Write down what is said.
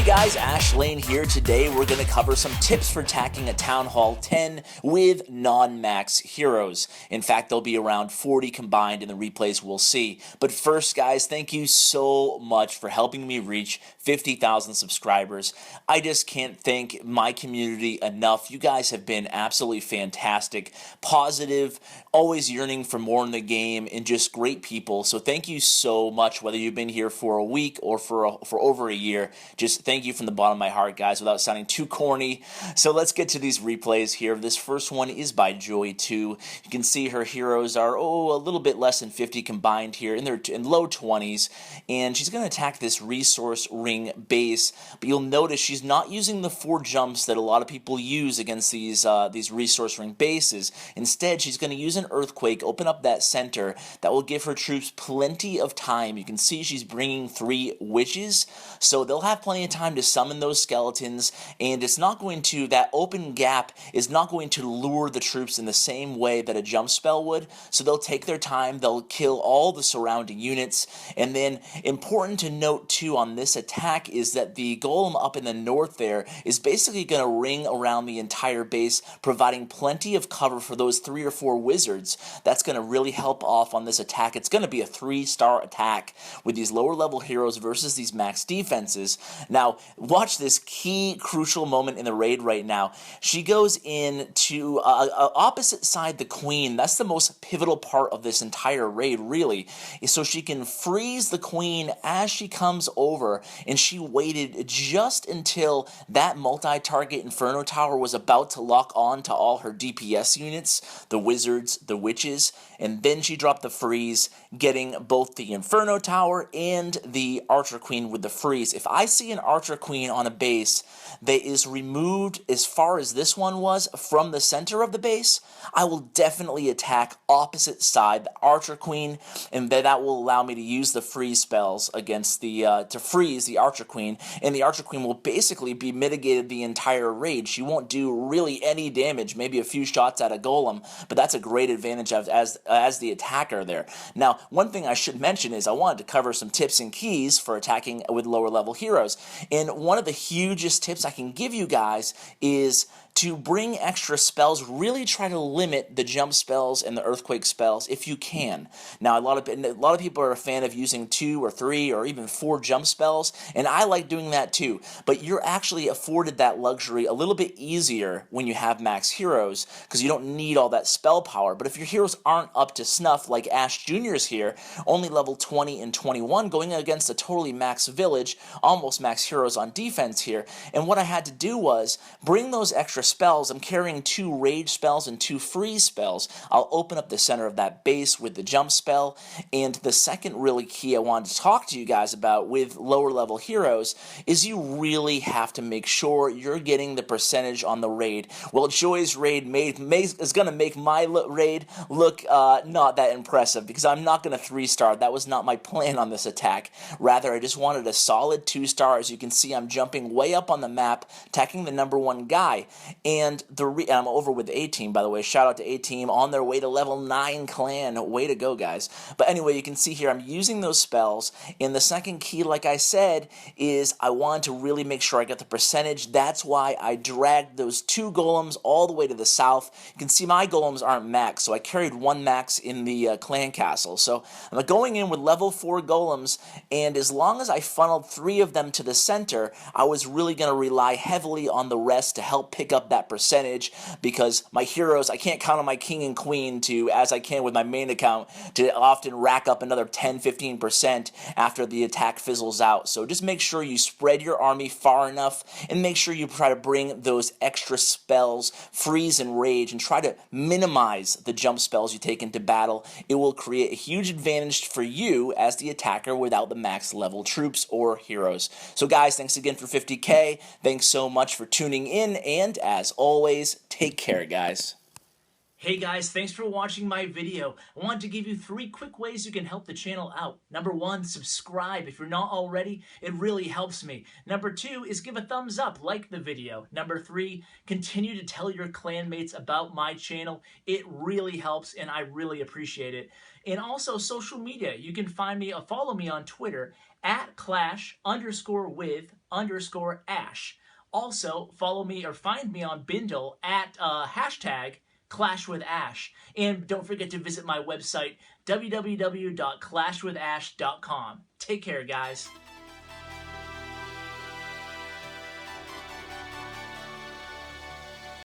guys, Ash Lane here. Today we're going to cover some tips for attacking a Town Hall 10 with non-max heroes. In fact, there'll be around 40 combined in the replays we'll see. But first guys, thank you so much for helping me reach 50,000 subscribers. I just can't thank my community enough. You guys have been absolutely fantastic, positive, always yearning for more in the game, and just great people. So thank you so much, whether you've been here for a week or for over a year. Just thank you from the bottom of my heart, guys, without sounding too corny. So let's get to these replays here. This first one is by Joy2. You can see her heroes are, a little bit less than 50 combined here, in low 20s, and she's going to attack this resource ring base, but you'll notice she's not using the 4 jumps that a lot of people use against these resource ring bases. Instead, she's going to use an earthquake, open up that center. That will give her troops plenty of time. You can see she's bringing 3 witches, so they'll have plenty of time to summon those skeletons, and it's not going to, that open gap is not going to lure the troops in the same way that a jump spell would, so they'll take their time, they'll kill all the surrounding units. And then important to note too on this attack is that the golem up in the north there is basically going to ring around the entire base, providing plenty of cover for those 3 or 4 wizards. That's going to really help off on this attack. It's going to be a 3-star attack with these lower level heroes versus these max defenses. Now, watch this key crucial moment in the raid right now. She goes in to opposite side the queen. That's the most pivotal part of this entire raid, really. So she can freeze the queen as she comes over, and she waited just until that multi-target Inferno Tower was about to lock on to all her DPS units, the wizards, the witches, and then she dropped the freeze, getting both the Inferno Tower and the Archer Queen with the freeze. If I see an Archer Queen on a base that is removed as far as this one was from the center of the base, I will definitely attack opposite side, the Archer Queen, and that will allow me to use the freeze spells against the, to freeze the Archer Queen, and the Archer Queen will basically be mitigated the entire raid. She won't do really any damage, maybe a few shots at a golem, but that's a great advantage as the attacker there. Now, one thing I should mention is I wanted to cover some tips and keys for attacking with lower level heroes, and one of the hugest tips I can give you guys is to bring extra spells. Really try to limit the jump spells and the earthquake spells if you can. Now, a lot of people are a fan of using 2 or 3 or even 4 jump spells, and I like doing that too, but you're actually afforded that luxury a little bit easier when you have max heroes, because you don't need all that spell power. But if your heroes aren't up to snuff, like Ash Jr.'s here, only level 20 and 21, going against a totally max village, almost max heroes on defense here, and what I had to do was bring those extra spells. I'm carrying 2 rage spells and 2 freeze spells. I'll open up the center of that base with the jump spell. And the second really key I wanted to talk to you guys about with lower level heroes is you really have to make sure you're getting the percentage on the raid. Well, Joy's raid is going to make my raid look not that impressive, because I'm not going to 3-star. That was not my plan on this attack. Rather, I just wanted a solid 2-star. As you can see, I'm jumping way up on the map, attacking the #1 guy. And I'm over with the A-Team, by the way. Shout out to A-Team on their way to level 9 clan. Way to go, guys. But anyway, you can see here I'm using those spells. And the second key, like I said, is I want to really make sure I get the percentage. That's why I dragged those 2 golems all the way to the south. You can see my golems aren't max, so I carried 1 max in the clan castle. So I'm going in with level 4 golems, and as long as I funneled 3 of them to the center, I was really going to rely heavily on the rest to help pick up that percentage, because my heroes, I can't count on my king and queen to, as I can with my main account, to often rack up another 10-15% after the attack fizzles out. So just make sure you spread your army far enough, and make sure you try to bring those extra spells, freeze and rage, and try to minimize the jump spells you take into battle. It will create a huge advantage for you as the attacker without the max level troops or heroes. So guys, thanks again for 50K. Thanks so much for tuning in, and as always, take care, guys. Hey guys, thanks for watching my video. I wanted to give you 3 quick ways you can help the channel out. Number 1, subscribe. If you're not already, it really helps me. Number 2 is give a thumbs up, like the video. Number 3, continue to tell your clanmates about my channel. It really helps and I really appreciate it. And also social media. You can follow me on Twitter at @clash_with_ash. Also, follow me or find me on Bindle at #ClashWithAsh. And don't forget to visit my website, www.clashwithash.com. Take care, guys.